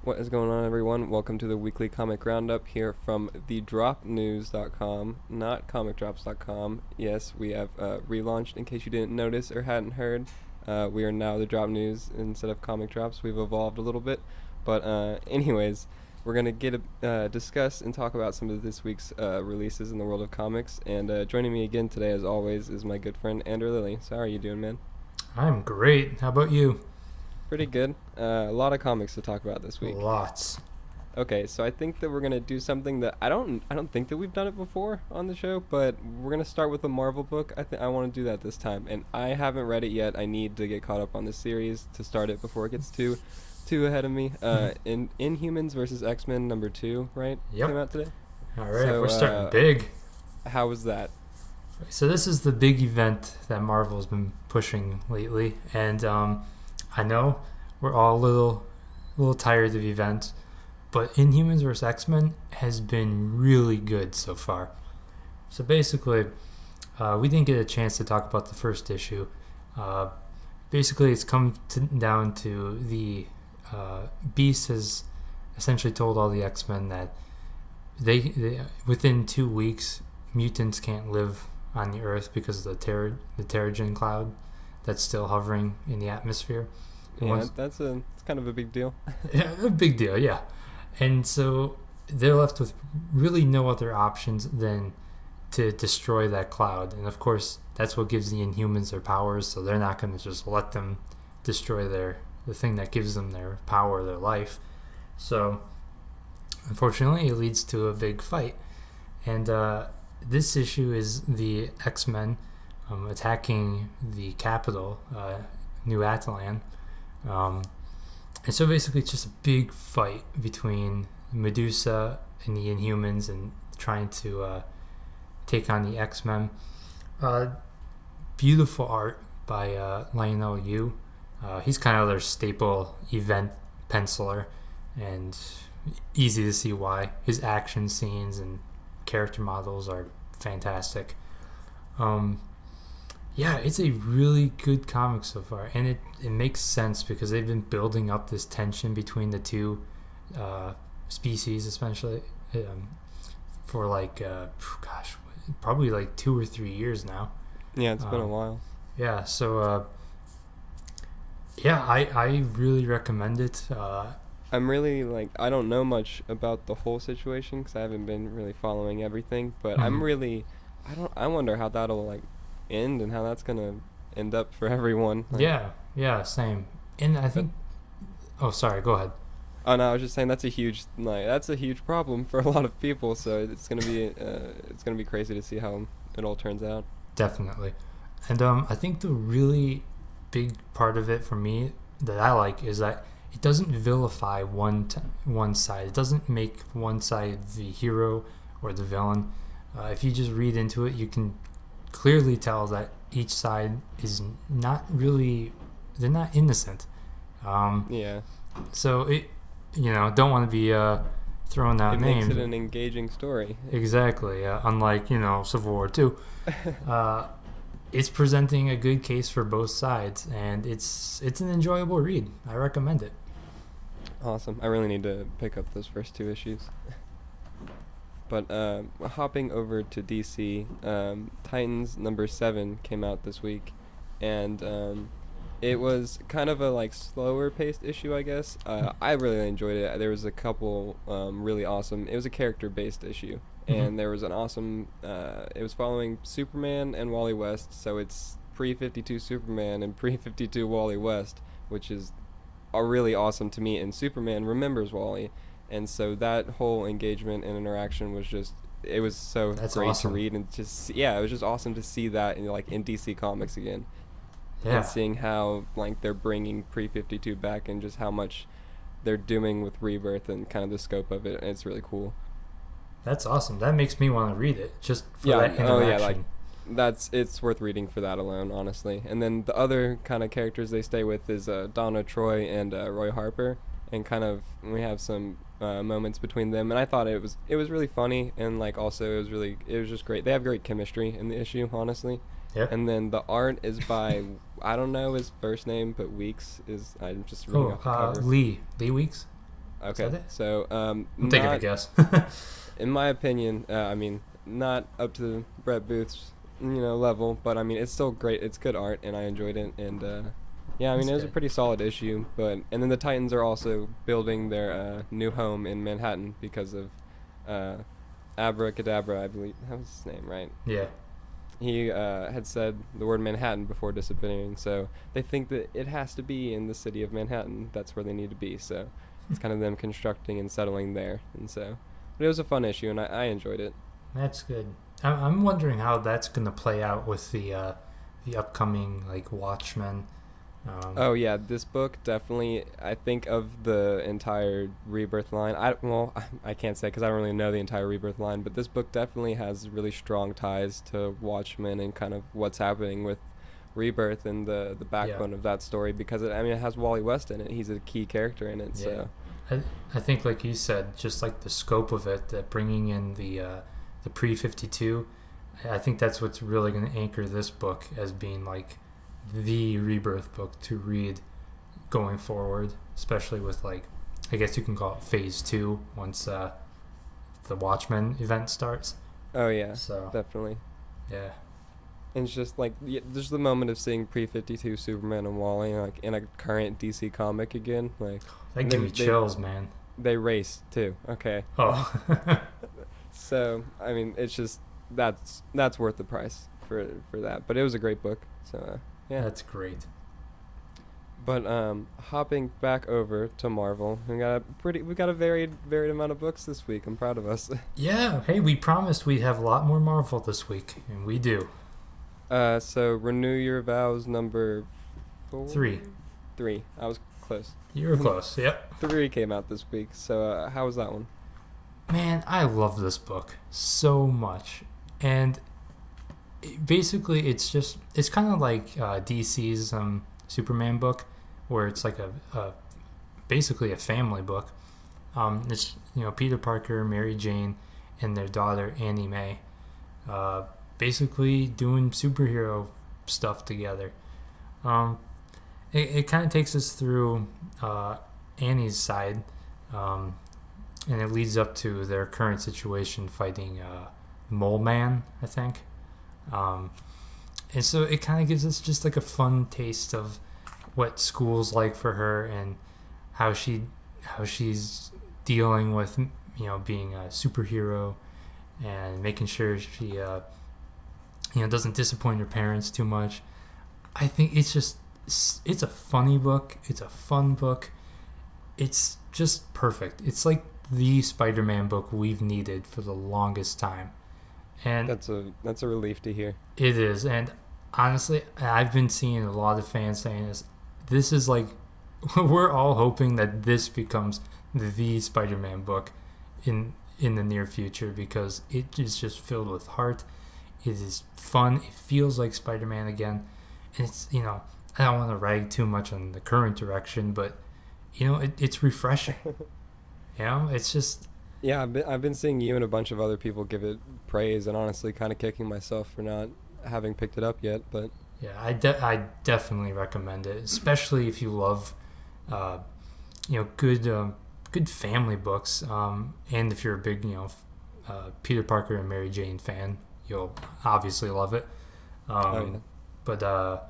What is going on, everyone? Welcome to the weekly comic roundup here from thedropnews.com, not comicdrops.com. Yes, we have relaunched in case you didn't notice or hadn't heard. We are now the Drop News instead of Comic Drops. We've evolved a little bit. But, anyways, we're going to discuss and talk about some of this week's releases in the world of comics. And joining me again today, as always, is my good friend Andrew Lilly. So, how are you doing, man? I'm great. How about you? Pretty good. A lot of comics to talk about this week. Lots. Okay, so I think that we're gonna do something that I don't think that we've done it before on the show, but we're gonna start with a Marvel book. I want to do that this time, and I haven't read it yet. I need to get caught up on the series to start it before it gets too ahead of me. In Inhumans versus X-Men #2, right? Yep. Came out today. All right, So, we're starting big. How was that? So this is the big event that Marvel's been pushing lately, and I know we're all a little tired of events, but Inhumans vs. X-Men has been really good so far. So basically, we didn't get a chance to talk about the first issue. Basically, it's come down to the Beast has essentially told all the X-Men that they within 2 weeks, mutants can't live on the Earth because of the Terrigen cloud that's still hovering in the atmosphere. Yeah, it's kind of a big deal. Yeah, a big deal, yeah. And so they're left with really no other options than to destroy that cloud. And of course, that's what gives the Inhumans their powers, so they're not going to just let them destroy the thing that gives them their power, their life. So unfortunately, it leads to a big fight. And this issue is the X-Men attacking the capital, New Attilan. And so basically it's just a big fight between Medusa and the Inhumans and trying to take on the X-Men. Beautiful art by Lionel Yu. He's kind of their staple event penciler, and easy to see why. His action scenes and character models are fantastic. Yeah, it's a really good comic so far, and it makes sense because they've been building up this tension between the two species, especially for probably like 2 or 3 years now. Yeah, it's been a while. Yeah, so I really recommend it. I'm really I don't know much about the whole situation because I haven't been really following everything, but I wonder how that'll end and how that's gonna end up for everyone. Yeah, same. And I think sorry, go ahead. Oh no, I was just saying that's a huge problem for a lot of people, so it's gonna be crazy to see how it all turns out. Definitely. And I think the really big part of it for me that I like is that it doesn't vilify one side. It doesn't make one side the hero or the villain. If you just read into it, you can clearly tell that each side is not really, they're not innocent. Yeah. So it, don't want to be throwing out names. It makes it an engaging story. Exactly. Unlike Civil War 2. It's presenting a good case for both sides, and it's an enjoyable read. I recommend it. Awesome. I really need to pick up those first 2 issues. But hopping over to DC, Titans #7 came out this week, and it was kind of a slower paced issue, I guess. I really enjoyed it. There was a couple really awesome. It was a character based issue, and there was an awesome. It was following Superman and Wally West, so it's pre-52 Superman and pre-52 Wally West, which is really awesome to me. And Superman remembers Wally. And so that whole engagement and interaction was it was so That's great awesome. to read, and it was just awesome to see that in DC Comics again. Yeah. And seeing how they're bringing pre-52 back and just how much they're doing with Rebirth and kind of the scope of it, and it's really cool. That's awesome. That makes me want to read it just for that interaction. It's worth reading for that alone, honestly. And then the other kind of characters they stay with is Donna Troy and Roy Harper, and kind of we have some moments between them, and I thought it was really funny, and also it was just great. They have great chemistry in the issue, honestly. Yep. And then the art is by I don't know his first name, but Weeks is I'm just reading off the cover. Lee Weeks. Okay, that it? so I'm taking a not guess. in my opinion. I mean, not up to Brett Booth's level, but I mean it's still great. It's good art, and I enjoyed it. And yeah, I mean That's it was a good. pretty solid issue. But and then the Titans are also building their new home in Manhattan because of uh, Abracadabra, I believe that was his name, right? Yeah. He had said the word Manhattan before disappearing, so they think that it has to be in the city of Manhattan. That's where they need to be. So it's kind of them constructing and settling there, and so. But it was a fun issue, and I enjoyed it. That's good. I'm wondering how that's gonna play out with the upcoming like Watchmen. Oh yeah, this book definitely. I think of the entire Rebirth line. I can't say because I don't really know the entire Rebirth line, but this book definitely has really strong ties to Watchmen and kind of what's happening with Rebirth and the Yeah. backbone of that story because it has Wally West in it. He's a key character in it. Yeah. So I think like you said, just like the scope of it, that bringing in the pre-52, I think that's what's really going to anchor this book as being like the Rebirth book to read going forward, especially with like, I guess you can call it phase 2 once the Watchmen event starts. oh yeah, So definitely. yeah, And it's just like there's the moment of seeing pre-52 Superman and Wally like in a current DC comic again. Like that give me chills, man. they race too. Okay. Oh, So I mean, it's just that's worth the price for that. But it was a great book. So yeah. that's great. But hopping back over to Marvel, we got a varied amount of books this week. I'm proud of us. Yeah, hey, we promised we'd have a lot more Marvel this week, and we do. So Renew Your Vows number 4? 3. 3. I was close. You were close. Yep. 3 came out this week. So how was that one? Man, I love this book so much. And basically, it's kind of like DC's Superman book, where it's like a basically a family book. It's Peter Parker, Mary Jane, and their daughter Annie Mae, basically doing superhero stuff together. It kind of takes us through Annie's side, and it leads up to their current situation fighting Mole Man, I think. And so it kind of gives us just like a fun taste of what school's like for her and how she's dealing with being a superhero and making sure she doesn't disappoint her parents too much. I think it's a funny book. It's a fun book. It's just perfect. It's like the Spider-Man book we've needed for the longest time. And That's a relief to hear. it is. And honestly, I've been seeing a lot of fans saying this. This is like, we're all hoping that this becomes the Spider-Man book in the near future because it is just filled with heart. It is fun. It feels like Spider-Man again. And it's, I don't want to rag too much on the current direction, but, it's refreshing. It's just, Yeah, I've been seeing you and a bunch of other people give it praise, and honestly, kind of kicking myself for not having picked it up yet. But yeah, I definitely recommend it, especially if you love, good family books. And if you're a big, Peter Parker and Mary Jane fan, you'll obviously love it. yeah. But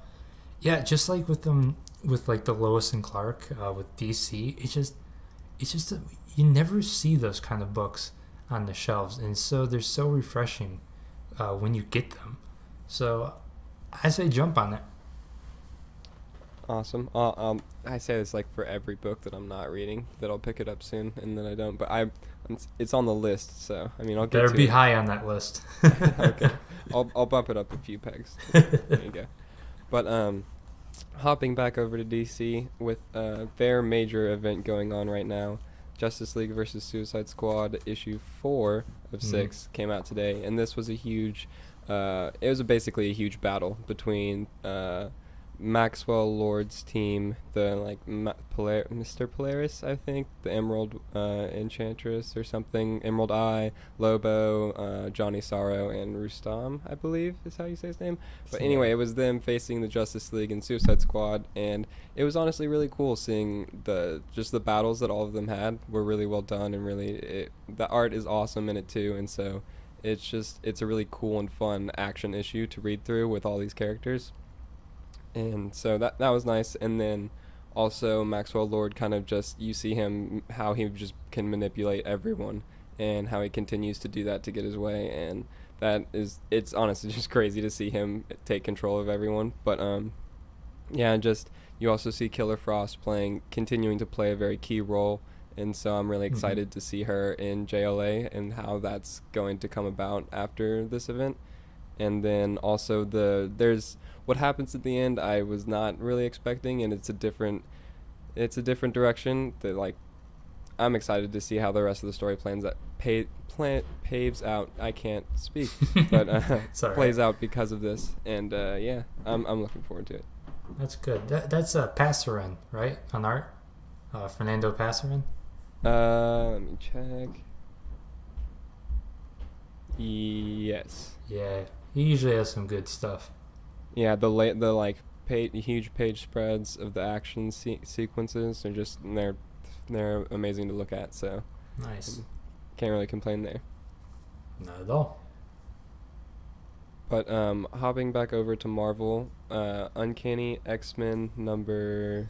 yeah, just like with like the Lois and Clark with DC, it's just you never see those kind of books on the shelves, and so they're so refreshing when you get them. So I say jump on it. Awesome. I say this like for every book that I'm not reading that I'll pick it up soon, and then I don't. But it's on the list, so I mean I'll get Better to be it. high on that list. Okay, I'll bump it up a few pegs. There you go. But hopping back over to DC with their major event going on right now, Justice League versus Suicide Squad issue 4 of 6 came out today, and this was a huge. It was basically a huge battle between Maxwell Lord's team, the like Mr. Polaris, I think, the Emerald Enchantress or something, Emerald Eye, Lobo, Johnny Sorrow, and Rustam, I believe is how you say his name. But anyway, it was them facing the Justice League and Suicide Squad, and it was honestly really cool seeing the battles that all of them had were really well done, and really the art is awesome in it too, and so it's a really cool and fun action issue to read through with all these characters. And so that was nice. And then also Maxwell Lord, kind of just, you see him how he just can manipulate everyone and how he continues to do that to get his way, and it's honestly just crazy to see him take control of everyone. But yeah, just you also see Killer Frost continuing to play a very key role, and so I'm really excited to see her in JLA and how that's going to come about after this event. And then also there's what happens at the end I was not really expecting, and it's a different direction that, like, I'm excited to see how the rest of the story paves out. I can't speak, but plays out because of this, and yeah, I'm looking forward to it. That's good. That's Passerin, right, on art? Fernando Passerin. Let me check. Yes. Yeah, he usually has some good stuff. Yeah, the huge page spreads of the action sequences are just they're amazing to look at. So nice. Can't really complain there. Not at all. But hopping back over to Marvel, Uncanny X-Men number.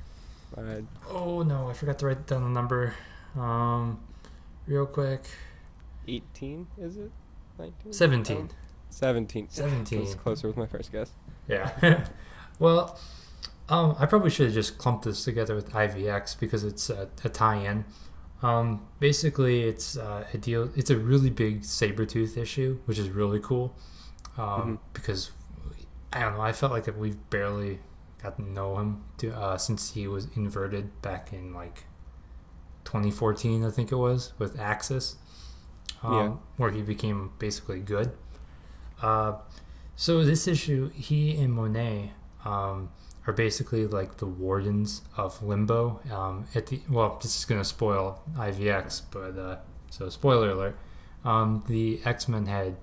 Oh no, I forgot to write down the number. Real quick. 18, is it? 19? 17. 17. 17. I was closer with my first guess. Yeah. Well, I probably should have just clumped this together with IVX because it's a tie-in. Basically, it's a deal. It's a really big Sabretooth issue, which is really cool. Because I don't know, I felt like we've barely got to know him since he was inverted back in like 2014, I think it was, with Axis, where he became basically good. So this issue, he and Monet are basically like the wardens of Limbo. This is gonna spoil IVX, but so spoiler alert. The X-Men had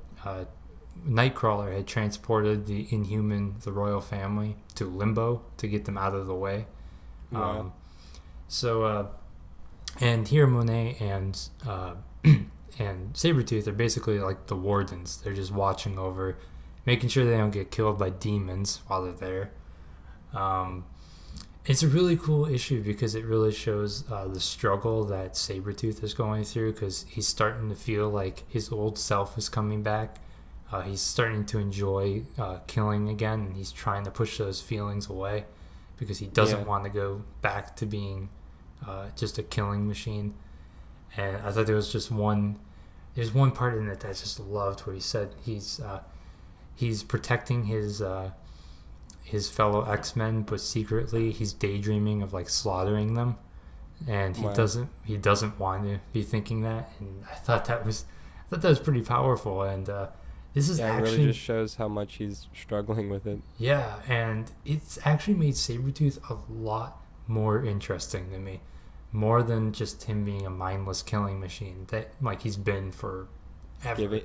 Nightcrawler had transported the the royal family, to Limbo to get them out of the way. And here Monet and and Sabretooth are basically like the wardens. They're just watching over, making sure they don't get killed by demons while they're there. It's a really cool issue because it really shows the struggle that Sabretooth is going through, because he's starting to feel like his old self is coming back. He's starting to enjoy killing again, and he's trying to push those feelings away because he doesn't want to go back to being just a killing machine. And I thought there's one part in it that I just loved, where he said he's protecting his fellow X-Men, but secretly he's daydreaming of like slaughtering them, and he doesn't want to be thinking that. And I thought that was pretty powerful. And this is actually, it really just shows how much he's struggling with it. Yeah, and it's actually made Sabretooth a lot more interesting to me, more than just him being a mindless killing machine that like he's been for ever.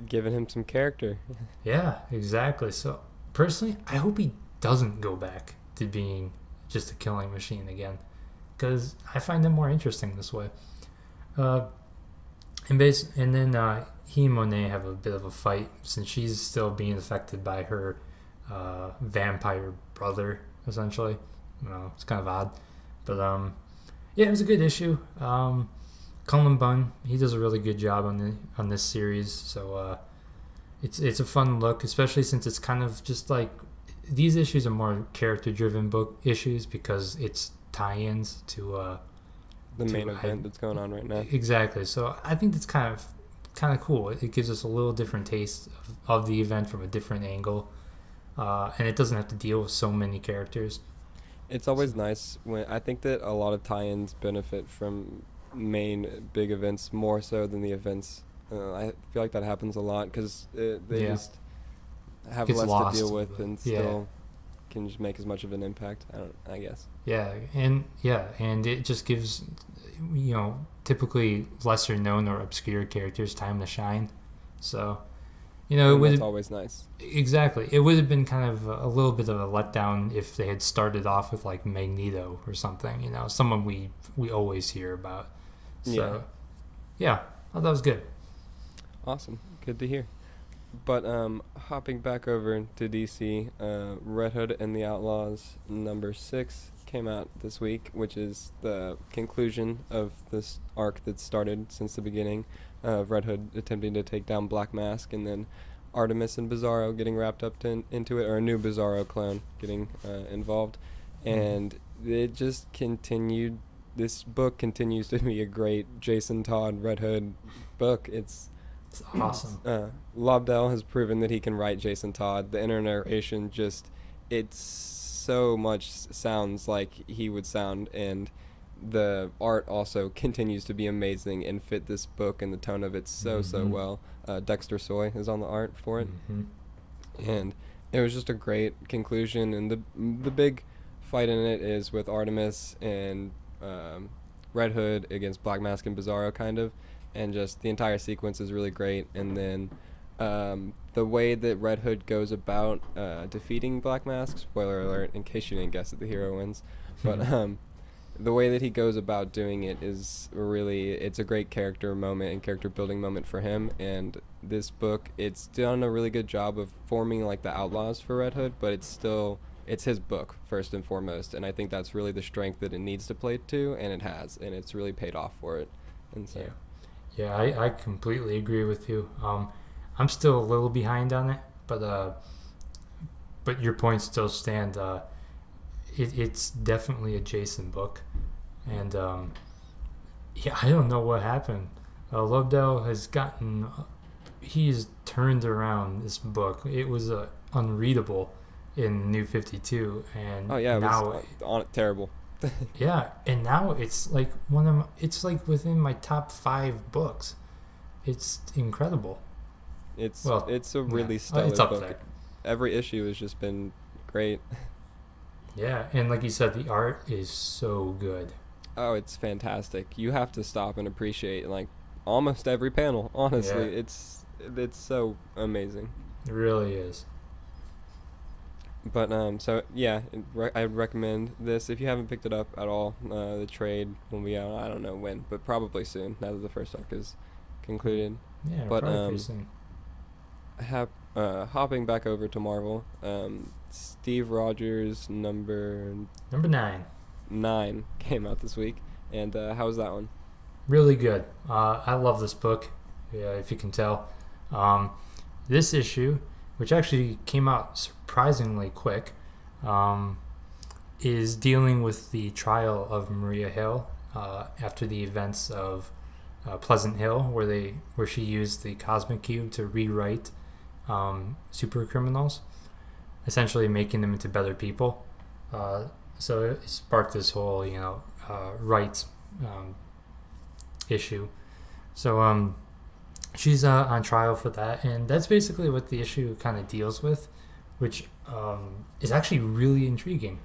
Giving him some character. Yeah, exactly. So personally, I hope he doesn't go back to being just a killing machine again, because I find him more interesting this way. And then he and Monet have a bit of a fight, since she's still being affected by her vampire brother, essentially. It's kind of odd, but yeah, it was a good issue. Cullen Bunn, he does a really good job on this series, so it's a fun look, especially since it's kind of just like, these issues are more character-driven book issues because it's tie-ins to the main event that's going on right now. Exactly. So I think that's kind of cool. It gives us a little different taste of the event from a different angle, and it doesn't have to deal with so many characters. It's always nice when I think that a lot of tie-ins benefit from main big events more so than the events. I feel like that happens a lot because they just have less to deal with and still can just make as much of an impact. I guess. And it just gives, typically lesser known or obscure characters time to shine. So, That's always nice. Exactly. It would have been kind of a little bit of a letdown if they had started off with like Magneto or something, someone we always hear about. So, I thought that was good. Awesome. Good to hear. But hopping back over to DC, Red Hood and the Outlaws #6 came out this week, which is the conclusion of this arc that started since the beginning of Red Hood attempting to take down Black Mask, and then Artemis and Bizarro getting wrapped up into it, or a new Bizarro clone getting involved. And it just continued. This book continues to be a great Jason Todd Red Hood book. It's awesome. Lobdell has proven that he can write Jason Todd. The inner narration it's so much sounds like he would sound, and the art also continues to be amazing and fit this book and the tone of it so well. Dexter Soy is on the art for it, and it was just a great conclusion. And the big fight in it is with Artemis and Red Hood against Black Mask and Bizarro, kind of. And just the entire sequence is really great. And then the way that Red Hood goes about defeating Black Mask, spoiler alert in case you didn't guess it, the hero wins, but the way that he goes about doing it is really, it's a great character moment and character building moment for him. And this book, it's done a really good job of forming like the outlaws for Red Hood, but it's his book first and foremost, and I think that's really the strength that it needs to play to, and it has, and it's really paid off for it. And so I completely agree with you. I'm still a little behind on it, but your points still stand. It's definitely a Jason book, and I don't know what happened. Lobdell he's turned around this book. It was unreadable in New 52, and it was terrible. And now it's like it's like within my top 5 books. It's incredible. It's a really stellar it's up book. there. Every issue has just been great. Yeah, and like you said, the art is so good. Oh, it's fantastic. You have to stop and appreciate like almost every panel. Honestly, it's so amazing. It really is. But I would recommend this if you haven't picked it up at all. The trade will be out, I don't know when, but probably soon. Now that the first arc is concluded. Yeah, but probably pretty soon. Hopping back over to Marvel, Steve Rogers number 9 came out this week, and how was that one? Really good. I love this book. Yeah, if you can tell. This issue, which actually came out surprisingly quick, is dealing with the trial of Maria Hill after the events of Pleasant Hill, where she used the Cosmic Cube to rewrite super criminals, essentially making them into better people. So it sparked this whole rights issue. So she's on trial for that, and that's basically what the issue kind of deals with, which is actually really intriguing.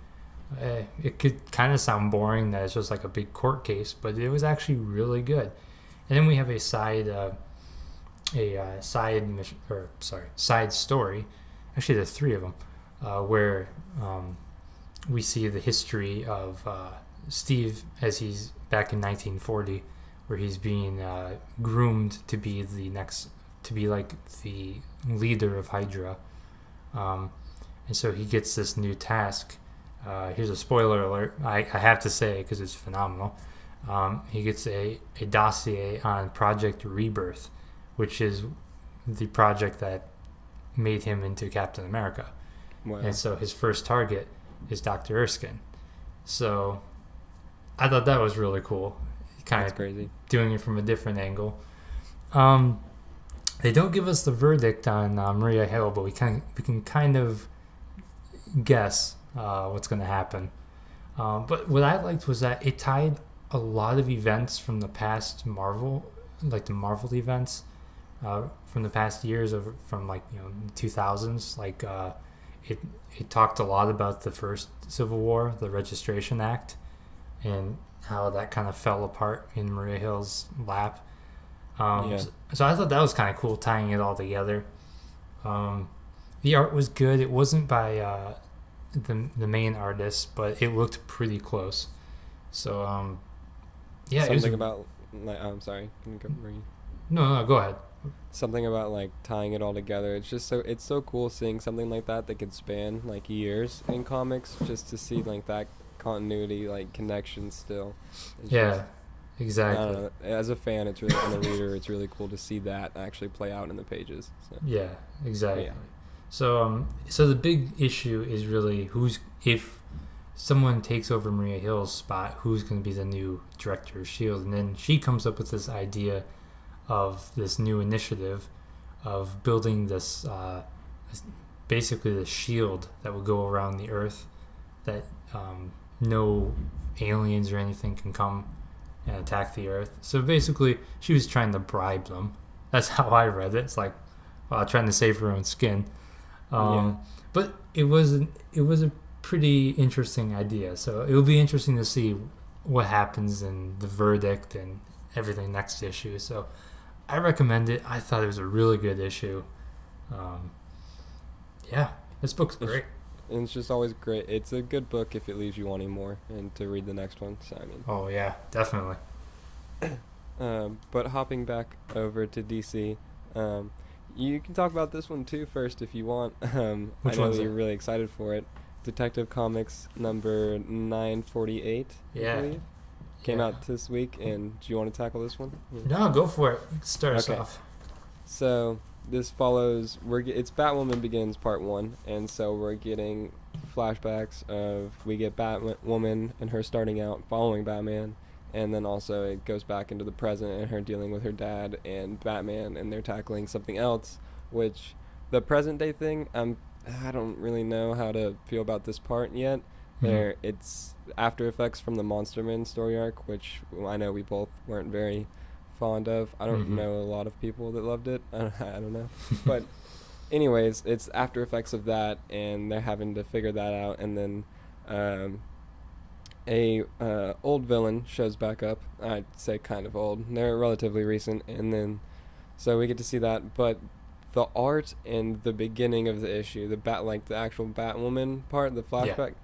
It could kind of sound boring that it's just like a big court case, but it was actually really good. And then we have a side story. Actually, there's 3 of them, where we see the history of Steve as he's back in 1940, where he's being groomed to be like the leader of Hydra, and so he gets this new task. Here's a spoiler alert. I have to say it because it's phenomenal. He gets a dossier on Project Rebirth, which is the project that made him into Captain America. Wow. And so his first target is Dr. Erskine. So I thought that was really cool. That's crazy. Doing it from a different angle. They don't give us the verdict on Maria Hill, but we can kind of guess what's going to happen. But what I liked was that it tied a lot of events from the past Marvel, like the Marvel events from the past years, from 2000s. Like it it talked a lot about the first Civil War, the Registration Act, and how that kind of fell apart in Maria Hill's lap. Yeah. So I thought that was kind of cool, tying it all together. Um, the art was good. It wasn't by the main artist, but it looked pretty close. So yeah, it was Something about like I'm sorry. Can you go, Marie? no, go ahead. Something about like tying it all together. It's so cool seeing something like that could span like years in comics, just to see like that continuity, like connection still. It's Yeah, just, I exactly. don't know. As a fan, it's really, and a reader, it's really cool to see that actually play out in the pages. So, Yeah, exactly. yeah. So the big issue is really if someone takes over Maria Hill's spot, who's going to be the new director of Shield, and then she comes up with this idea of this new initiative of building basically the shield that will go around the Earth, that no aliens or anything can come and attack the Earth. So basically, she was trying to bribe them. That's how I read it. It's like, trying to save her own skin. But it was a pretty interesting idea. So it will be interesting to see what happens in the verdict and everything next issue. So I recommend it. I thought it was a really good issue. Yeah, this book's great. And it's just always great. It's a good book if it leaves you wanting more and to read the next one. So I mean. Oh yeah, definitely. But hopping back over to DC, you can talk about this one too first if you want. Which I know one's that it? you're really excited for it. Detective Comics number 948. Yeah. I believe. Came Yeah. out this week, and do you want to tackle this one? No, go for it. Start us Okay. off. So this follows. It's Batwoman Begins Part 1, and so we're getting flashbacks of we get Batwoman and her starting out following Batman, and then also it goes back into the present and her dealing with her dad and Batman, and they're tackling something else, which the present day thing. I don't really know how to feel about this part yet. It's after effects from the Monster Man story arc, which I know we both weren't very fond of. I don't know a lot of people that loved it. I don't know. But anyways, it's after effects of that, and they're having to figure that out, and then a old villain shows back up. I'd say kind of old. They're relatively recent, and then so we get to see that, but the art and the beginning of the issue, the actual Batwoman part, the flashback,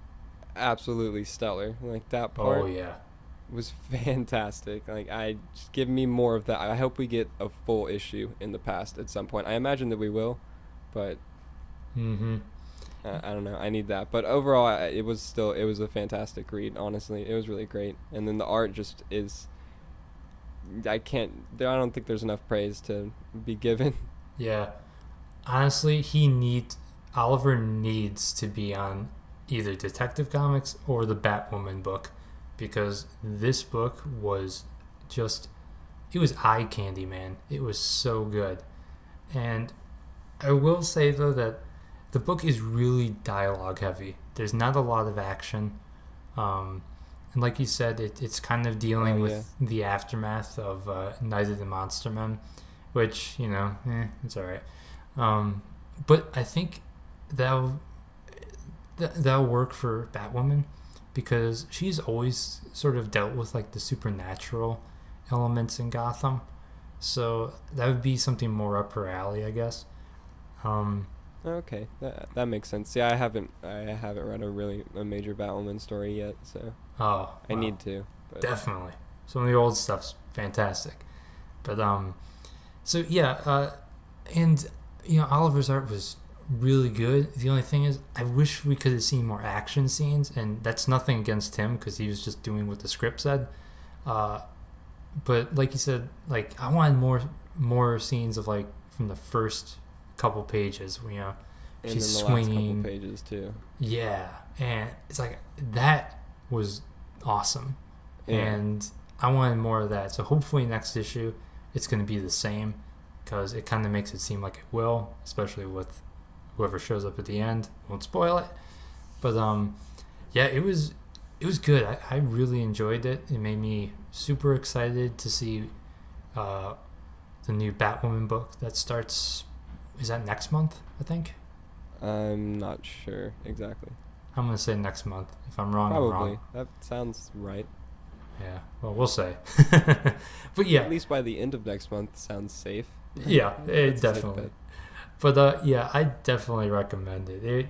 absolutely stellar. Like that part Oh yeah. was fantastic. Like just give me more of that. I hope we get a full issue in the past at some point. I imagine that we will, but I don't know. I need that. But overall, it was a fantastic read. Honestly, it was really great. And then the art just is. I don't think there's enough praise to be given. Yeah. Honestly, Oliver needs to be on either Detective Comics or the Batwoman book, because this book was it was eye candy, man. It was so good. And I will say though that the book is really dialogue heavy. There's not a lot of action. And like you said, it's kind of dealing with the aftermath of Night of the Monster Men, which, it's all right. But I think that'll work for Batwoman, because she's always sort of dealt with like the supernatural elements in Gotham. So that would be something more up her alley, I guess. Okay, that makes sense. Yeah, I haven't read a major Batwoman story yet, so I need to. But. Definitely, some of the old stuff's fantastic. But so yeah, and Oliver's art was really good. The only thing is, I wish we could have seen more action scenes, and that's nothing against him because he was just doing what the script said. But like you said, like I wanted more scenes of like from the first couple pages, And she's then the swinging. last couple pages too. Yeah, and it's like that was awesome, Yeah. and I wanted more of that. So hopefully next issue it's going to be the same, because it kind of makes it seem like it will, especially with whoever shows up at the end. Won't spoil it, but yeah, it was good. I really enjoyed it. It made me super excited to see the new Batwoman book that starts. Is that next month? I think. I'm not sure exactly. I'm gonna say next month. If I'm wrong, I'm Probably. wrong. That sounds right. Yeah. Well, we'll say. But yeah, At least by the end of next month sounds safe. yeah, That's a safe definitely. bet. But yeah, I definitely recommend it.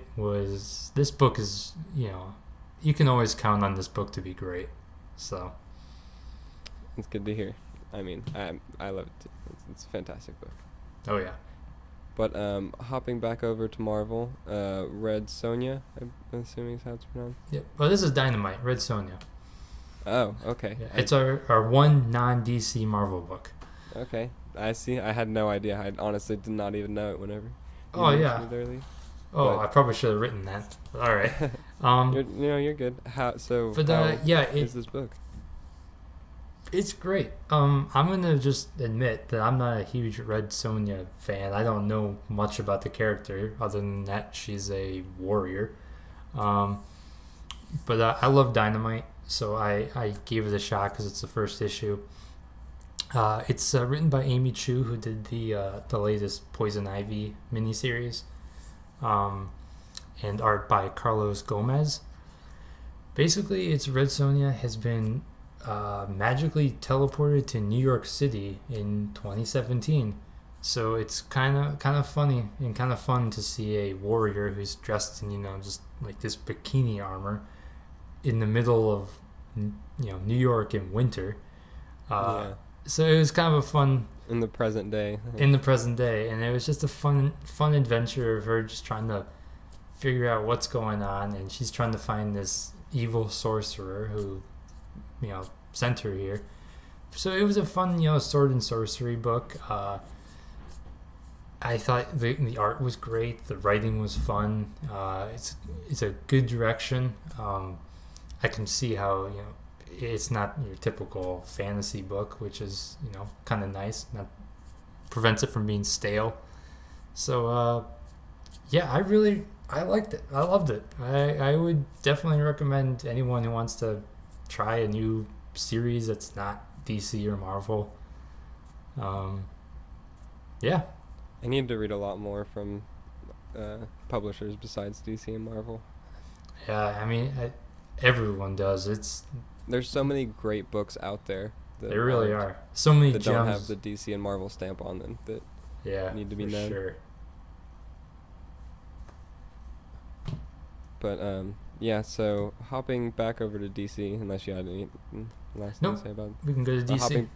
This book is, you can always count on this book to be great. So It's good to hear. I mean, I love it too. It's a fantastic book. oh yeah. But hopping back over to Marvel, Red Sonja, I'm assuming is how it's pronounced. Yeah. Well, this is Dynamite, Red Sonja. Oh, okay. Yeah. It's our one non-DC Marvel book. Okay, I see. I had no idea. I honestly did not even know it whenever. Oh, yeah. Mentioned it earlier. Oh, But- I probably should have written that. But all right. You're good. How It's is this book? great. I'm gonna just admit that I'm not a huge Red Sonja fan. I don't know much about the character other than that she's a warrior. But I love Dynamite, so I gave it a shot because it's the first issue. It's written by Amy Chu, who did the latest Poison Ivy miniseries, and art by Carlos Gomez. Basically, it's Red Sonja has been magically teleported to New York City in 2017. So it's kind of funny and kind of fun to see a warrior who's dressed in just like this bikini armor in the middle of New York in winter. Yeah. So it was kind of a fun In the present day. in the present day, and it was just a fun adventure of her just trying to figure out what's going on, and she's trying to find this evil sorcerer who sent her here. So it was a fun sword and sorcery book. I thought the art was great, the writing was fun. It's a good direction. I can see how it's not your typical fantasy book, which is kind of nice. Not prevents it from being stale. So yeah, I liked it. I loved it. I would definitely recommend anyone who wants to try a new series that's not DC or Marvel. Yeah. I need to read a lot more from publishers besides DC and Marvel. Yeah, I mean, everyone does. There's so many great books out there. There really are. So many that gems. don't have the DC and Marvel stamp on them that need to be for known. Sure. But yeah, so hopping back over to DC, unless you had any last thing Nope. to say about it. We can go to DC. Hopping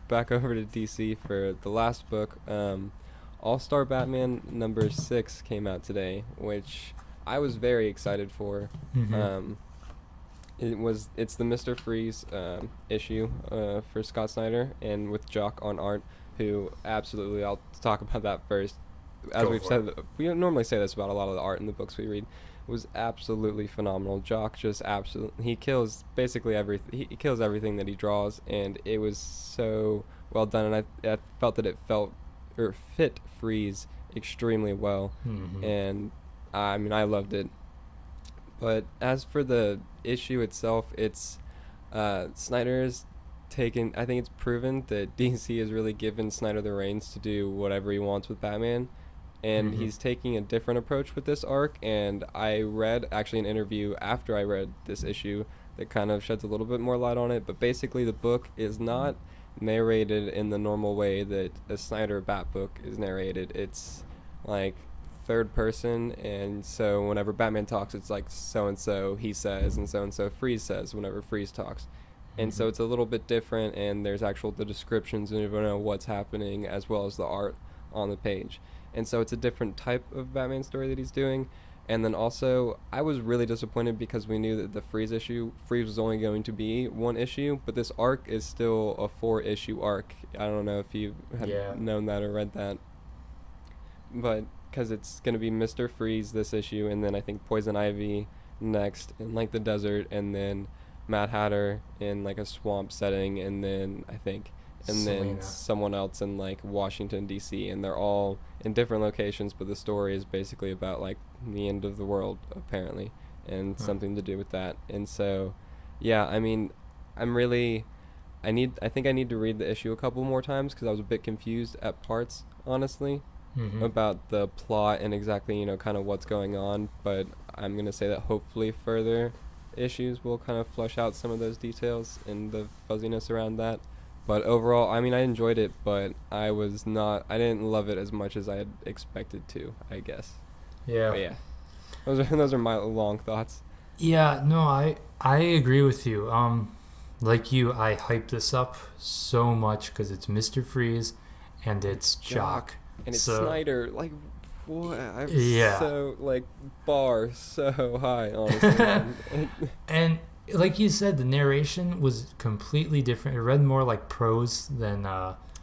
back over to DC for the last book, All-Star Batman number 6 came out today, which I was very excited for. Mhm. It's the Mr. Freeze issue for Scott Snyder, and with Jock on art, who absolutely, I'll talk about that first. As Go we've for said, we don't normally say this about a lot of the art in the books we read. It was absolutely phenomenal. Jock just absolutely, he kills basically everything. He kills everything that he draws, and it was so well done. And I felt that it fit Freeze extremely well, Mhm. and I mean I loved it. But as for the issue itself, it's Snyder's taken. I think it's proven that DC has really given Snyder the reins to do whatever he wants with Batman, and Mhm. he's taking a different approach with this arc. And I read actually an interview after I read this issue that kind of sheds a little bit more light on it. But basically, the book is not narrated in the normal way that a Snyder Bat book is narrated. It's like third person, and so whenever Batman talks, it's like so and so he says, and so Freeze says whenever Freeze talks. And so it's a little bit different, and there's the descriptions and you know what's happening as well as the art on the page. And so it's a different type of Batman story that he's doing. And then also, I was really disappointed because we knew that the Freeze was only going to be one issue, but this arc is still a 4-issue arc. I don't know if you had known that or read that. But because it's going to be Mr. Freeze this issue, and then I think Poison Ivy next in like the desert, and then Mad Hatter in like a swamp setting, and then Selena. someone else in like Washington DC, and they're all in different locations, but the story is basically about like the end of the world apparently, and something to do with that. And so yeah, I mean, I think I need to read the issue a couple more times because I was a bit confused at parts, honestly. Mm-hmm. about the plot and exactly, kind of what's going on, but I'm going to say that hopefully further issues will kind of flush out some of those details and the fuzziness around that. But overall, I mean, I enjoyed it, but I didn't love it as much as I had expected to, I guess. Yeah. But yeah, those are my long thoughts. Yeah, no, I agree with you. Like you, I hyped this up so much because it's Mr. Freeze and it's Jock. And it's So- Snyder, like, what? I'm Yeah. so, like, bar so high, honestly. man. And like you said, the narration was completely different. It read more like prose than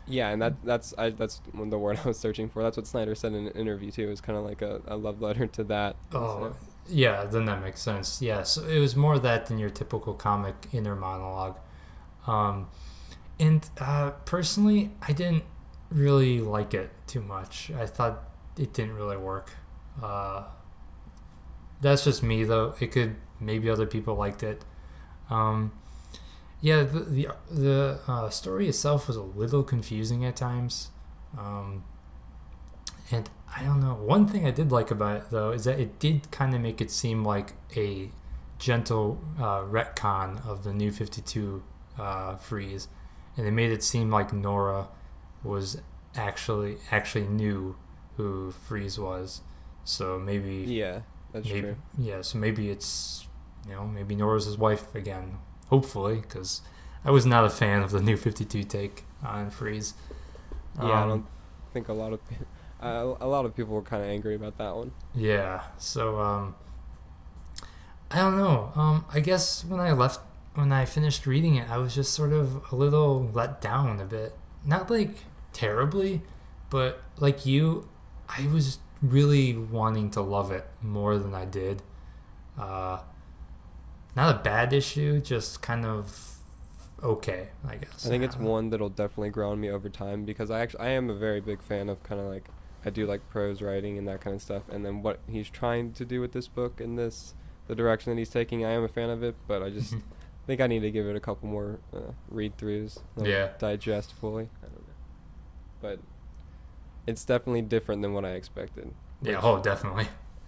Yeah, and that's the word I was searching for. That's what Snyder said in an interview too. It was kind of like a love letter to that. oh yeah, then that makes sense. Yeah, so it was more that than your typical comic inner monologue. And personally, I didn't really like it too much. I thought it didn't really work. That's just me though. It could maybe other people liked it. Yeah, the story itself was a little confusing at times, and I don't know. One thing I did like about it though is that it did kind of make it seem like a gentle retcon of the New 52 freeze, and it made it seem like Nora was actually knew who Freeze was. So maybe Yeah, that's true. yeah. So maybe it's maybe Nora's his wife again. Hopefully, because I was not a fan of the New 52 take on Freeze. Yeah, I don't think a lot of people were kind of angry about that one. Yeah. So I don't know. I guess when I finished reading it, I was just sort of a little let down a bit. Not like terribly, but like you, I was really wanting to love it more than I did. Not a bad issue, just kind of okay, I guess. I think it's one that'll definitely grow on me over time because I am a very big fan of kind of like I do like prose writing and that kind of stuff. And then what he's trying to do with this book and the direction that he's taking, I am a fan of it. But I just think I need to give it a couple more read throughs, digest fully. I don't know, but it's definitely different than what I expected. Yeah. Oh, definitely.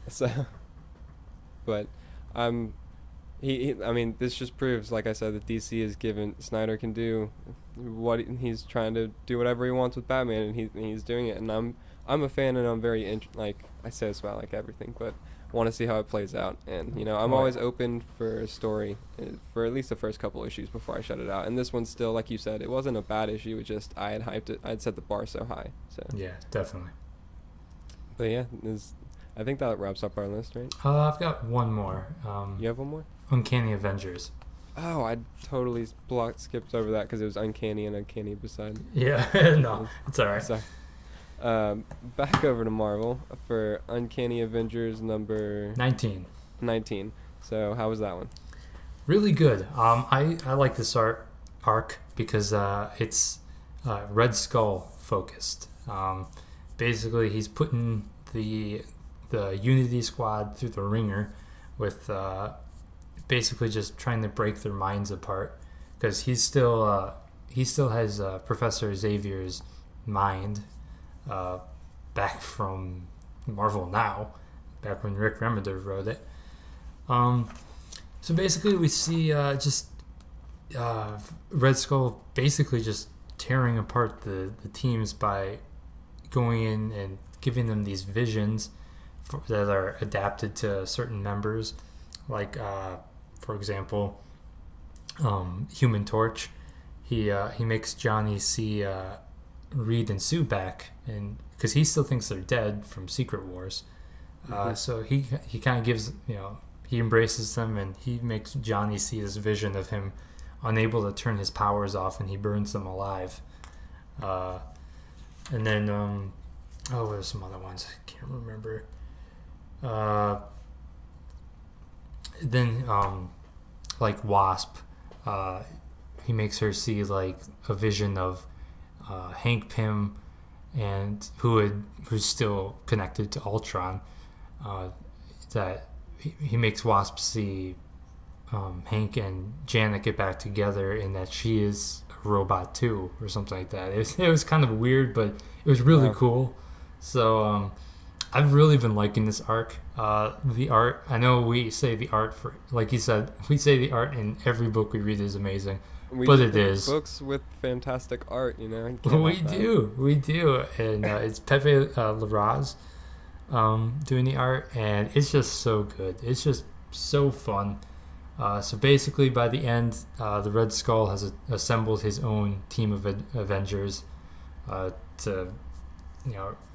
So, but I mean, this just proves, like I said, that DC is given Snyder can do what he's trying to do whatever he wants with Batman, and he's doing it. And I'm a fan, and I'm very like I say this about like everything, but want to see how it plays out. And I'm always open for a story for at least the first couple issues before I shut it out. And this one still, like you said, it wasn't a bad issue. It just I had hyped it. I'd set the bar so high. So Yeah, definitely. But yeah, I think that wraps up our list, right? I've got one more. You have one more? Uncanny Avengers. Oh, I totally skipped over that because it was Uncanny and Uncanny beside. Yeah, no, it's all right. Sorry. Back over to Marvel for Uncanny Avengers number 19. So how was that one? Really good. I like this arc because it's Red Skull focused. Basically, he's putting the Unity Squad through the ringer with basically just trying to break their minds apart because he still has Professor Xavier's mind back from Marvel Now, back when Rick Remender wrote it. So basically, we see just Red Skull basically just tearing apart the teams by going in and giving them these visions that are adapted to certain members, like for example, Human Torch. He makes Johnny see Reed and Sue back, and because he still thinks they're dead from Secret Wars. So he kind of gives he embraces them, and he makes Johnny see this vision of him unable to turn his powers off, and he burns them alive. And then there's some other ones I can't remember. Then like Wasp, he makes her see like a vision of Hank Pym, and who's still connected to Ultron. That he makes Wasp see Hank and Janet get back together, and that she is a robot too, or something like that. It was kind of weird, but it was really cool. So I've really been liking this arc. The art, I know we say the art for, like you said, we say the art in every book we read is amazing, We but just it pick is. books with fantastic art, you know. Can't We have that. do, and it's Pepe Larraz doing the art, and it's just so good. It's just so fun. So basically, by the end, the Red Skull has assembled his own team of Avengers to,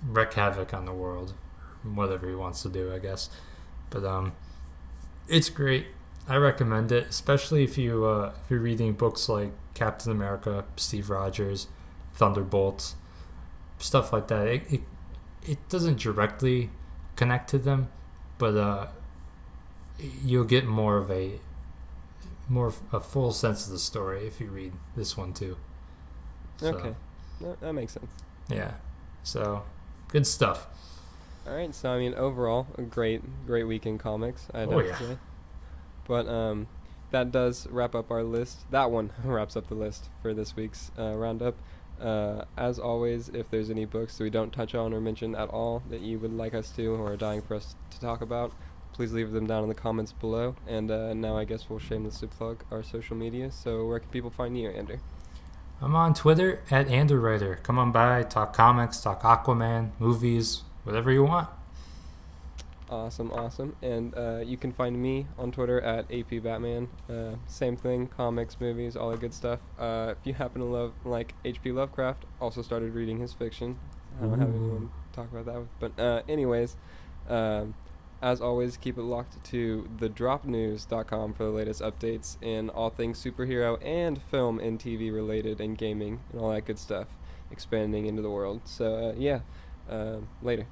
wreak havoc on the world, whatever he wants to do, I guess. But it's great. I recommend it, especially if if you're reading books like Captain America, Steve Rogers, Thunderbolts, stuff like that. It doesn't directly connect to them, but you'll get a full sense of the story if you read this one too. So, Okay, that makes sense. yeah. So good stuff. All right, so I mean, overall, a great week in comics, I'd Oh, have yeah. to say. But that does wrap up our list. That one wraps up the list for this week's roundup. As always, if there's any books that we don't touch on or mention at all that you would like us to or are dying for us to talk about, please leave them down in the comments below. And now I guess we'll shamelessly plug our social media. So where can people find you, Andrew? I'm on Twitter at AndrewWriter. Come on by, talk comics, talk Aquaman, movies, whatever you want. Awesome. And you can find me on Twitter at APBatman. Same thing, comics, movies, all that good stuff. If you happen to like H.P. Lovecraft, also started reading his fiction. I don't have anyone to talk about that with. But anyways, as always, keep it locked to thedropnews.com for the latest updates in all things superhero and film and TV related and gaming and all that good stuff, expanding into the world. So, later.